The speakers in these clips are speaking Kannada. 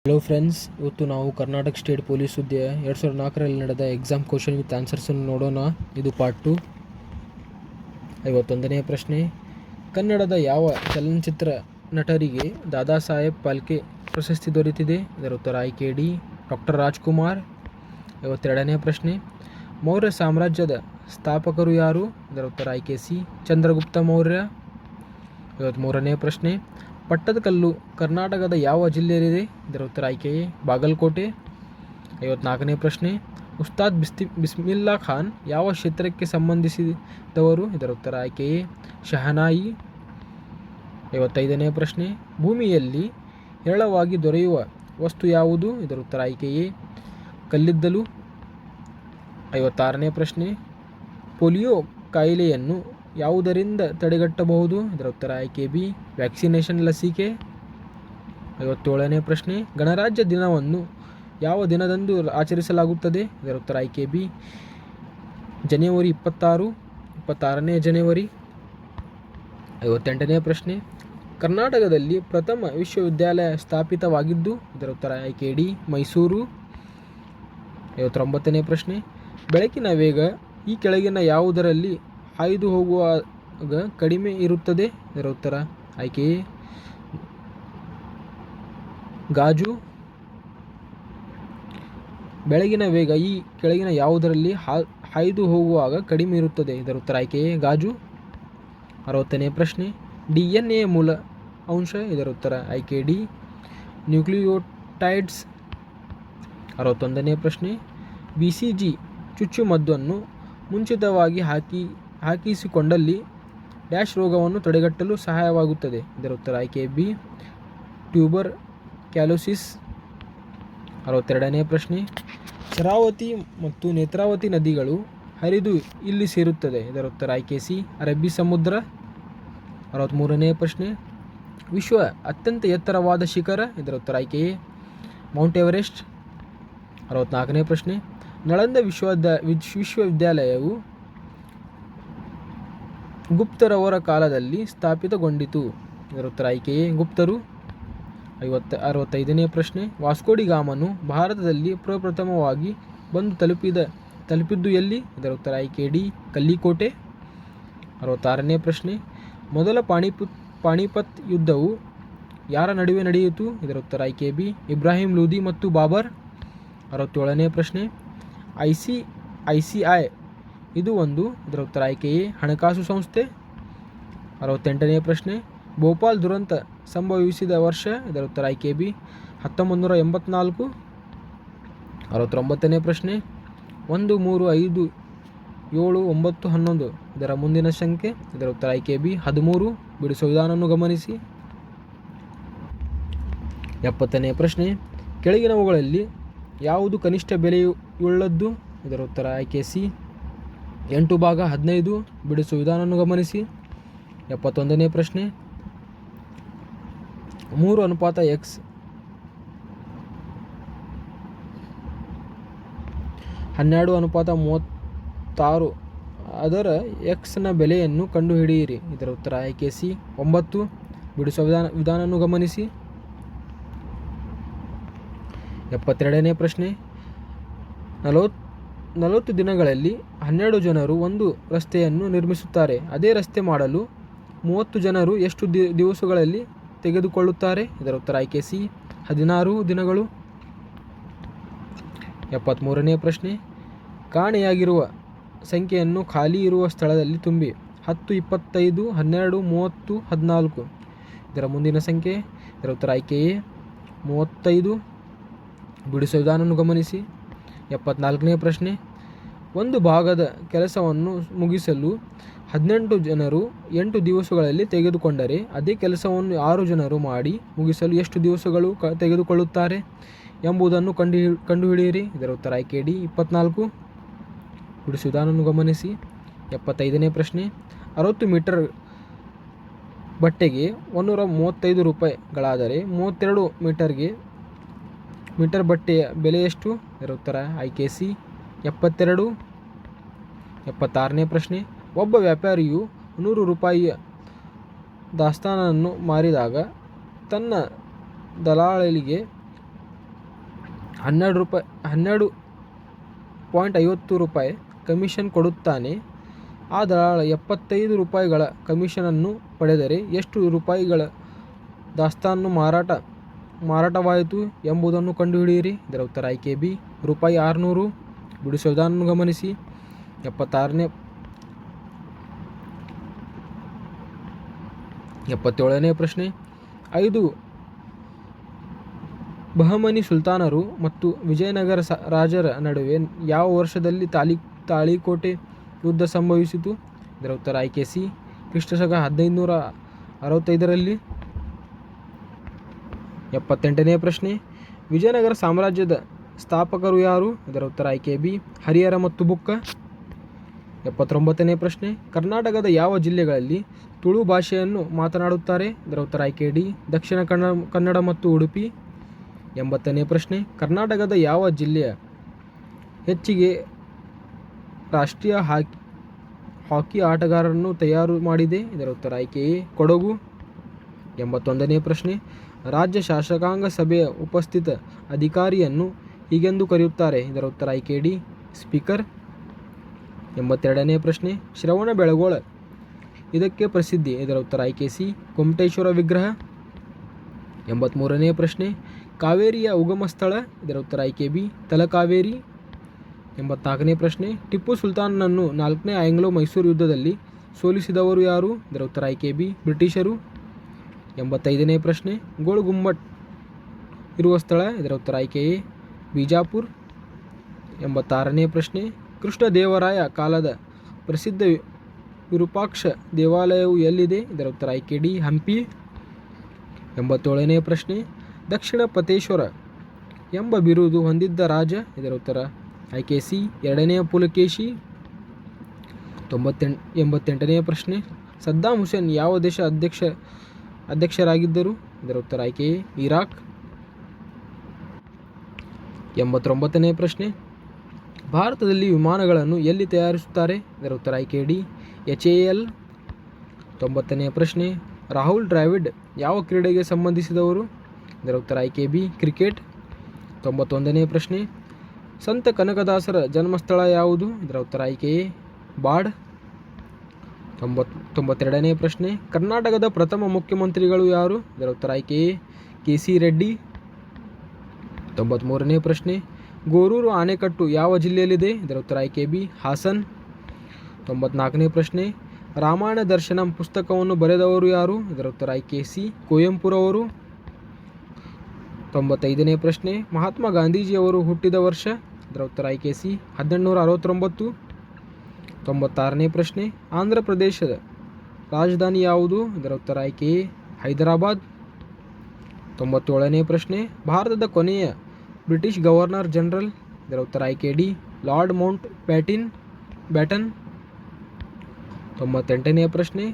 ಹಲೋ ಫ್ರೆಂಡ್ಸ್, ಇವತ್ತು ನಾವು ಕರ್ನಾಟಕ ಸ್ಟೇಟ್ ಪೊಲೀಸ್ ಹುದ್ದೆಯ 2004ರಲ್ಲಿ ನಡೆದ ಎಕ್ಸಾಮ್ ಕ್ವಶನ್ ವಿತ್ ಆನ್ಸರ್ಸನ್ನು ನೋಡೋಣ. ಇದು ಪಾರ್ಟ್ 2. 51ನೇ ಪ್ರಶ್ನೆ. ಕನ್ನಡದ ಯಾವ ಚಲನಚಿತ್ರ ನಟರಿಗೆ ದಾದಾ ಸಾಹೇಬ್ ಫಾಲ್ಕೆ ಪ್ರಶಸ್ತಿ ದೊರೆತಿದೆ? ಇದರ ಉತ್ತರ ಆಯ್ಕೆ ಡಿ, ಡಾಕ್ಟರ್ ರಾಜ್ಕುಮಾರ್. 52ನೇ ಪ್ರಶ್ನೆ. ಮೌರ್ಯ ಸಾಮ್ರಾಜ್ಯದ ಸ್ಥಾಪಕರು ಯಾರು? ಇದರ ಉತ್ತರ ಆಯ್ಕೆ ಸಿ, ಚಂದ್ರಗುಪ್ತ ಮೌರ್ಯ. 53ನೇ ಪ್ರಶ್ನೆ. ಪಟ್ಟದಕಲ್ಲು ಕರ್ನಾಟಕದ ಯಾವ ಜಿಲ್ಲೆಯಲ್ಲಿದೆ? ಇದರ ಉತ್ತರ ಆಯ್ಕೆ ಎ, ಬಾಗಲಕೋಟೆ. 54ನೇ ಪ್ರಶ್ನೆ. ಉಸ್ತಾದ್ ಬಿಸ್ಮಿಲ್ಲಾ ಖಾನ್ ಯಾವ ಕ್ಷೇತ್ರಕ್ಕೆ ಸಂಬಂಧಿಸಿದವರು? ಇದರ ಉತ್ತರ ಆಯ್ಕೆ ಎ, ಶಹನಾಯಿ. 55ನೇ ಪ್ರಶ್ನೆ. ಭೂಮಿಯಲ್ಲಿ ಹೇರಳವಾಗಿ ದೊರೆಯುವ ವಸ್ತು ಯಾವುದು? ಇದರ ಉತ್ತರ ಆಯ್ಕೆ ಎ, ಕಲ್ಲಿದ್ದಲು. 56ನೇ ಪ್ರಶ್ನೆ. ಪೋಲಿಯೋ ಕಾಯಿಲೆಯನ್ನು ಯಾವುದರಿಂದ ತಡೆಗಟ್ಟಬಹುದು? ಇದರ ಉತ್ತರ ಆಯ್ಕೆ ಬಿ, ವ್ಯಾಕ್ಸಿನೇಷನ್ ಲಸಿಕೆ. 57ನೇ ಪ್ರಶ್ನೆ. ಗಣರಾಜ್ಯ ದಿನವನ್ನು ಯಾವ ದಿನದಂದು ಆಚರಿಸಲಾಗುತ್ತದೆ? ಇದರ ಉತ್ತರ ಆಯ್ಕೆ ಬಿ, ಜನವರಿ 26ನೇ ಜನವರಿ. 58ನೇ ಪ್ರಶ್ನೆ. ಕರ್ನಾಟಕದಲ್ಲಿ ಪ್ರಥಮ ವಿಶ್ವವಿದ್ಯಾಲಯ ಸ್ಥಾಪಿತವಾಗಿದ್ದು? ಇದರ ಉತ್ತರ ಆಯ್ಕೆ ಡಿ, ಮೈಸೂರು. 59ನೇ ಪ್ರಶ್ನೆ. ಬೆಳಕಿನ ವೇಗ ಈ ಕೆಳಗಿನ ಯಾವುದರಲ್ಲಿ ಹಾಯ್ದು ಹೋಗುವಾಗ ಕಡಿಮೆ ಇರುತ್ತದೆ? ಇದರ ಉತ್ತರ ಆಯ್ಕೆ ಎ, ಗಾಜು. ಬೆಳಗಿನ ವೇಗ ಈ ಕೆಳಗಿನ ಯಾವುದರಲ್ಲಿ ಹಾಯ್ದು ಹೋಗುವಾಗ ಕಡಿಮೆ ಇರುತ್ತದೆ? ಇದರ ಉತ್ತರ ಆಯ್ಕೆ ಎ, ಗಾಜು. 60ನೇ ಪ್ರಶ್ನೆ. DNA ಮೂಲ ಅಂಶ? ಇದರ ಉತ್ತರ ಆಯ್ಕೆ ಡಿ, ನ್ಯೂಕ್ಲಿಯೋಟೈಡ್ಸ್. 61ನೇ ಪ್ರಶ್ನೆ. BCG ಚುಚ್ಚುಮದ್ದನ್ನು ಮುಂಚಿತವಾಗಿ ಹಾಕಿಸಿಕೊಂಡಲ್ಲಿ ಡ್ಯಾಶ್ ರೋಗವನ್ನು ತಡೆಗಟ್ಟಲು ಸಹಾಯವಾಗುತ್ತದೆ? ಇದರ ಉತ್ತರ ಆಯ್ಕೆ ಬಿ, ಟ್ಯೂಬರ್ ಕ್ಯಾಲೋಸಿಸ್. 62ನೇ ಪ್ರಶ್ನೆ. ಶರಾವತಿ ಮತ್ತು ನೇತ್ರಾವತಿ ನದಿಗಳು ಹರಿದು ಇಲ್ಲಿ ಸೇರುತ್ತದೆ? ಇದರ ಉತ್ತರ ಆಯ್ಕೆ ಸಿ, ಅರಬ್ಬಿ ಸಮುದ್ರ. 63ನೇ ಪ್ರಶ್ನೆ. ವಿಶ್ವ ಅತ್ಯಂತ ಎತ್ತರವಾದ ಶಿಖರ? ಇದರ ಉತ್ತರ ಆಯ್ಕೆ ಎ, ಮೌಂಟ್ ಎವರೆಸ್ಟ್. 64ನೇ ಪ್ರಶ್ನೆ. ನಳಂದ ವಿಶ್ವವಿದ್ಯಾಲಯವು ಗುಪ್ತರವರ ಕಾಲದಲ್ಲಿ ಸ್ಥಾಪಿತಗೊಂಡಿತು? ಇದರ ಉತ್ತರ ಆಯ್ಕೆ ಎ, ಗುಪ್ತರು. 65ನೇ ಪ್ರಶ್ನೆ. ವಾಸ್ಕೋಡಿ ಗಾಮನು ಭಾರತದಲ್ಲಿ ಪ್ರಪ್ರಥಮವಾಗಿ ಬಂದು ತಲುಪಿದ್ದು ಎಲ್ಲಿ? ಇದರ ಉತ್ತರ ಆಯ್ಕೆ ಡಿ, ಕಲ್ಲಿಕೋಟೆ. 66ನೇ ಪ್ರಶ್ನೆ. ಮೊದಲ ಪಾಣಿಪತ್ ಯುದ್ಧವು ಯಾರ ನಡುವೆ ನಡೆಯಿತು? ಇದರ ಉತ್ತರ ಆಯ್ಕೆ ಬಿ, ಇಬ್ರಾಹಿಂ ಲೂದಿ ಮತ್ತು ಬಾಬರ್. 67ನೇ ಪ್ರಶ್ನೆ. ICI ಇದು ಒಂದು? ಇದರ ಉತ್ತರ ಆಯ್ಕೆ ಎ, ಹಣಕಾಸು ಸಂಸ್ಥೆ. 68ನೇ ಪ್ರಶ್ನೆ. ಭೋಪಾಲ್ ದುರಂತ ಸಂಭವಿಸಿದ ವರ್ಷ? ಇದರ ಉತ್ತರ ಆಯ್ಕೆ ಬಿ, 1984. 69ನೇ ಪ್ರಶ್ನೆ. 1, 3, 5, 7, 9, 11 ಇದರ ಮುಂದಿನ ಸಂಖ್ಯೆ? ಇದರ ಉತ್ತರ ಆಯ್ಕೆ ಬಿ, 13. ಬಿಡಿಸುವ ವಿಧಾನವನ್ನು ಗಮನಿಸಿ. 70ನೇ ಪ್ರಶ್ನೆ. ಕೆಳಗಿನವುಗಳಲ್ಲಿ ಯಾವುದು ಕನಿಷ್ಠ ಬೆಲೆಯುಳ್ಳದ್ದು? ಇದರ ಉತ್ತರ ಆಯ್ಕೆ ಸಿ, 8/15. ಬಿಡಿಸುವ ವಿಧಾನವನ್ನು ಗಮನಿಸಿ. 71ನೇ ಪ್ರಶ್ನೆ. 3:x 12:36 ಅದರ x ನ ಬೆಲೆಯನ್ನು ಕಂಡುಹಿಡಿಯಿರಿ. ಇದರ ಉತ್ತರ ಆಯ್ಕೆ ಸಿ, 9. ಬಿಡಿಸುವ ವಿಧಾನವನ್ನು ಗಮನಿಸಿ. 72ನೇ ಪ್ರಶ್ನೆ. 40 ದಿನಗಳಲ್ಲಿ 12 ಜನರು ಒಂದು ರಸ್ತೆಯನ್ನು ನಿರ್ಮಿಸುತ್ತಾರೆ. ಅದೇ ರಸ್ತೆ ಮಾಡಲು 30 ಜನರು ಎಷ್ಟು ದಿವಸಗಳಲ್ಲಿ ತೆಗೆದುಕೊಳ್ಳುತ್ತಾರೆ? ಇದರ ಉತ್ತರ ಆಯ್ಕೆ ಸಿ, 16 ದಿನಗಳು. 73ನೇ ಪ್ರಶ್ನೆ. ಕಾಣೆಯಾಗಿರುವ ಸಂಖ್ಯೆಯನ್ನು ಖಾಲಿ ಇರುವ ಸ್ಥಳದಲ್ಲಿ ತುಂಬಿ. 10, 25, 12, 30, 14 ಇದರ ಮುಂದಿನ ಸಂಖ್ಯೆ? ಇದರ ಉತ್ತರ ಆಯ್ಕೆ ಎ, 35. ಬಿಡಿಸುವ ವಿಧಾನವನ್ನು ಗಮನಿಸಿ. 74ನೇ ಪ್ರಶ್ನೆ. ಒಂದು ಭಾಗದ ಕೆಲಸವನ್ನು ಮುಗಿಸಲು 18 ಜನರು 8 ದಿವಸಗಳಲ್ಲಿ ತೆಗೆದುಕೊಂಡರೆ ಅದೇ ಕೆಲಸವನ್ನು 6 ಜನರು ಮಾಡಿ ಮುಗಿಸಲು ಎಷ್ಟು ದಿವಸಗಳು ತೆಗೆದುಕೊಳ್ಳುತ್ತಾರೆ ಎಂಬುದನ್ನು ಕಂಡುಹಿಡಿಯಿರಿ. ಇದರ ಉತ್ತರ ಆಯ್ಕೆ ಡಿ, 24. ಬಿಡಿಸುವ ವಿಧಾನವನ್ನು ಗಮನಿಸಿ. 75ನೇ ಪ್ರಶ್ನೆ. 60 ಮೀಟರ್ ಬಟ್ಟೆಗೆ 135 ರೂಪಾಯಿಗಳಾದರೆ 32 ಮೀಟರ್ ಬಟ್ಟೆಯ ಬೆಲೆ ಎಷ್ಟು? ಇದರ ಉತ್ತರ ಆಯ್ಕೆ ಸಿ, 72. 76ನೇ ಪ್ರಶ್ನೆ. ಒಬ್ಬ ವ್ಯಾಪಾರಿಯು 100 ರೂಪಾಯಿಯ ದಾಸ್ತಾನನ್ನು ಮಾರಿದಾಗ ತನ್ನ ದಲಾಳಿಗೆ 12.50 ಕಮಿಷನ್ ಕೊಡುತ್ತಾನೆ. ಆ ದಲಾಲ 75 ರೂಪಾಯಿಗಳ ಕಮಿಷನನ್ನು ಪಡೆದರೆ ಎಷ್ಟು ರೂಪಾಯಿಗಳ ದಾಸ್ತಾನು ಮಾರಾಟವಾಯಿತು ಎಂಬುದನ್ನು ಕಂಡುಹಿಡಿಯಿರಿ. ಇದರ ಉತ್ತರ ಆಯ್ಕೆ ಬಿ ರೂಪಾಯಿ 600. ಬಿಡಿಸುವುದನ್ನು ಗಮನಿಸಿ. 77ನೇ ಪ್ರಶ್ನೆ. 5 ಬಹಮನಿ ಸುಲ್ತಾನರು ಮತ್ತು ವಿಜಯನಗರ ರಾಜರ ನಡುವೆ ಯಾವ ವರ್ಷದಲ್ಲಿ ತಾಳಿಕೋಟೆ ಯುದ್ಧ ಸಂಭವಿಸಿತು? ಇದರ ಉತ್ತರ ಆಯ್ಕೆ ಸಿ ಕ್ರಿಸ್ತಶಕ 1565ರಲ್ಲಿ. 78ನೇ ಪ್ರಶ್ನೆ. ವಿಜಯನಗರ ಸಾಮ್ರಾಜ್ಯದ ಸ್ಥಾಪಕರು ಯಾರು? ಇದರ ಉತ್ತರ ಆಯ್ಕೆ ಬಿ ಹರಿಹರ ಮತ್ತು ಬುಕ್ಕ. 79ನೇ ಪ್ರಶ್ನೆ. ಕರ್ನಾಟಕದ ಯಾವ ಜಿಲ್ಲೆಗಳಲ್ಲಿ ತುಳು ಭಾಷೆಯನ್ನು ಮಾತನಾಡುತ್ತಾರೆ? ಇದರ ಉತ್ತರ ಆಯ್ಕೆ ಡಿ ದಕ್ಷಿಣ ಕನ್ನಡ ಮತ್ತು ಉಡುಪಿ. 80ನೇ ಪ್ರಶ್ನೆ. ಕರ್ನಾಟಕದ ಯಾವ ಜಿಲ್ಲೆಯ ಹೆಚ್ಚಿಗೆ ರಾಷ್ಟ್ರೀಯ ಹಾಕಿ ಆಟಗಾರರನ್ನು ತಯಾರು ಮಾಡಿದೆ? ಇದರ ಉತ್ತರ ಆಯ್ಕೆ ಎ ಕೊಡಗು. 81ನೇ ಪ್ರಶ್ನೆ. ರಾಜ್ಯ ಶಾಸಕಾಂಗ ಸಭೆಯ ಉಪಸ್ಥಿತ ಅಧಿಕಾರಿಯನ್ನು ಹೀಗೆಂದು ಕರೆಯುತ್ತಾರೆ? ಇದರ ಉತ್ತರ ಆಯ್ಕೆ ಡಿ ಸ್ಪೀಕರ್. 82ನೇ ಪ್ರಶ್ನೆ. ಶ್ರವಣಬೆಳಗೊಳ ಇದಕ್ಕೆ ಪ್ರಸಿದ್ಧಿ? ಇದರ ಉತ್ತರ ಆಯ್ಕೆ ಸಿ ಗೊಮ್ಮಟೇಶ್ವರ ವಿಗ್ರಹ. 83ನೇ ಪ್ರಶ್ನೆ. ಕಾವೇರಿಯ ಉಗಮ ಸ್ಥಳ? ಇದರ ಉತ್ತರ ಆಯ್ಕೆ ಬಿ ತಲಕಾವೇರಿ. 84ನೇ ಪ್ರಶ್ನೆ. ಟಿಪ್ಪು ಸುಲ್ತಾನನನ್ನು 4ನೇ ಆಂಗ್ಲೋ ಮೈಸೂರು ಯುದ್ಧದಲ್ಲಿ ಸೋಲಿಸಿದವರು ಯಾರು? ಇದರ ಉತ್ತರ ಆಯ್ಕೆ ಬಿ ಬ್ರಿಟಿಷರು. 85ನೇ ಪ್ರಶ್ನೆ. ಗೋಲ್ ಗುಮ್ಮಟ್ ಇರುವ ಸ್ಥಳ? ಇದರ ಉತ್ತರ ಆಯ್ಕೆ ಎ ಬಿಜಾಪುರ್. 86ನೇ ಪ್ರಶ್ನೆ. ಕೃಷ್ಣದೇವರಾಯ ಕಾಲದ ಪ್ರಸಿದ್ಧ ವಿರೂಪಾಕ್ಷ ದೇವಾಲಯವು ಎಲ್ಲಿದೆ? ಇದರ ಉತ್ತರ ಆಯ್ಕೆ ಡಿ ಹಂಪಿ. 87ನೇ ಪ್ರಶ್ನೆ. ದಕ್ಷಿಣ ಪಥೇಶ್ವರ ಎಂಬ ಬಿರುದು ಹೊಂದಿದ್ದ ರಾಜ? ಇದರ ಉತ್ತರ ಆಯ್ಕೆ ಸಿ 2ನೇ ಪುಲಕೇಶಿ. 88ನೇ ಪ್ರಶ್ನೆ. ಸದ್ದಾಂ ಹುಸೇನ್ ಯಾವ ದೇಶ ಅಧ್ಯಕ್ಷರಾಗಿದ್ದರು? ಇದರ ಉತ್ತರ ಆಯ್ಕೆ ಎ ಇರಾಕ್. 89ನೇ ಪ್ರಶ್ನೆ. ಭಾರತದಲ್ಲಿ ವಿಮಾನಗಳನ್ನು ಎಲ್ಲಿ ತಯಾರಿಸುತ್ತಾರೆ? ಇದರ ಉತ್ತರ ಆಯ್ಕೆ ಡಿ HAL. 90ನೇ ಪ್ರಶ್ನೆ. ರಾಹುಲ್ ದ್ರಾವಿಡ್ ಯಾವ ಕ್ರೀಡೆಗೆ ಸಂಬಂಧಿಸಿದವರು? ಇದರ ಉತ್ತರ ಆಯ್ಕೆ ಬಿ ಕ್ರಿಕೆಟ್. 91ನೇ ಪ್ರಶ್ನೆ. ಸಂತ ಕನಕದಾಸರ ಜನ್ಮಸ್ಥಳ ಯಾವುದು? ಇದರ ಉತ್ತರ ಆಯ್ಕೆ ಎ ಬಾಡ್. 92ನೇ ಪ್ರಶ್ನೆ. ಕರ್ನಾಟಕದ ಪ್ರಥಮ ಮುಖ್ಯಮಂತ್ರಿಗಳು ಯಾರು? ಇದರ ಉತ್ತರ ಆಯ್ಕೆ ಎ KC ರೆಡ್ಡಿ. 93ನೇ ಪ್ರಶ್ನೆ. ಗೋರೂರು ಆಣೆಕಟ್ಟು ಯಾವ ಜಿಲ್ಲೆಯಲ್ಲಿದೆ? ಇದರ ಉತ್ತರ ಆಯ್ಕೆ ಬಿ ಹಾಸನ್. 94ನೇ ಪ್ರಶ್ನೆ. ರಾಮಾಯಣ ದರ್ಶನಂ ಪುಸ್ತಕವನ್ನು ಬರೆದವರು ಯಾರು? ಇದರ ಉತ್ತರ ಆಯ್ಕೆ ಸಿ ಕುವೆಂಪುರವರು. 95ನೇ ಪ್ರಶ್ನೆ. ಮಹಾತ್ಮ ಗಾಂಧೀಜಿಯವರು ಹುಟ್ಟಿದ ವರ್ಷ? ಇದರ ಉತ್ತರ ಆಯ್ಕೆ ಸಿ 1869. 96ನೇ ಪ್ರಶ್ನೆ. ಆಂಧ್ರ ಪ್ರದೇಶದ ರಾಜಧಾನಿ ಯಾವುದು? ಇದರ ಉತ್ತರ ಆಯ್ಕೆ ಎ ಹೈದರಾಬಾದ್. 97ನೇ ಪ್ರಶ್ನೆ. ಭಾರತದ ಕೊನೆಯ ಬ್ರಿಟಿಷ್ ಗವರ್ನರ್ ಜನರಲ್? ಇದರ ಉತ್ತರ ಆಯ್ಕೆ ಡಿ ಲಾರ್ಡ್ ಮೌಂಟ್ ಬ್ಯಾಟನ್. 98ನೇ ಪ್ರಶ್ನೆ.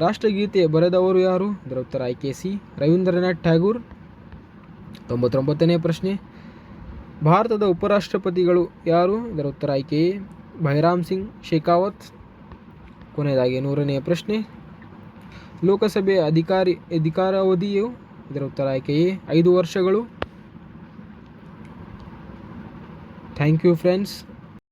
ರಾಷ್ಟ್ರಗೀತೆ ಬರೆದವರು ಯಾರು? ಇದರ ಉತ್ತರ ಆಯ್ಕೆ ಸಿ ರವೀಂದ್ರನಾಥ್ ಟ್ಯಾಗೂರ್. 99ನೇ ಪ್ರಶ್ನೆ. ಭಾರತದ ಉಪರಾಷ್ಟ್ರಪತಿಗಳು ಯಾರು? ಇದರ ಉತ್ತರ ಆಯ್ಕೆ ಎ ಭೈರಾಮ್ ಸಿಂಗ್ ಶೇಖಾವತ್. ಕೊನೆಯದಾಗಿ 100ನೇ ಪ್ರಶ್ನೆ. ಲೋಕಸಭೆಯ ಅಧಿಕಾರಾವಧಿಯು? ಇದರ ಉತ್ತರ ಆಯ್ಕೆ ಎ 5 ವರ್ಷಗಳು. Thank you friends.